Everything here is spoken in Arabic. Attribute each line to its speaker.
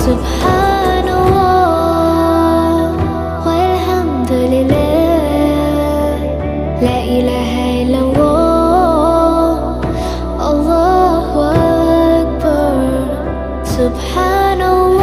Speaker 1: سبحان الله والحمد لله لا إله إلا الله الله أكبر سبحان الله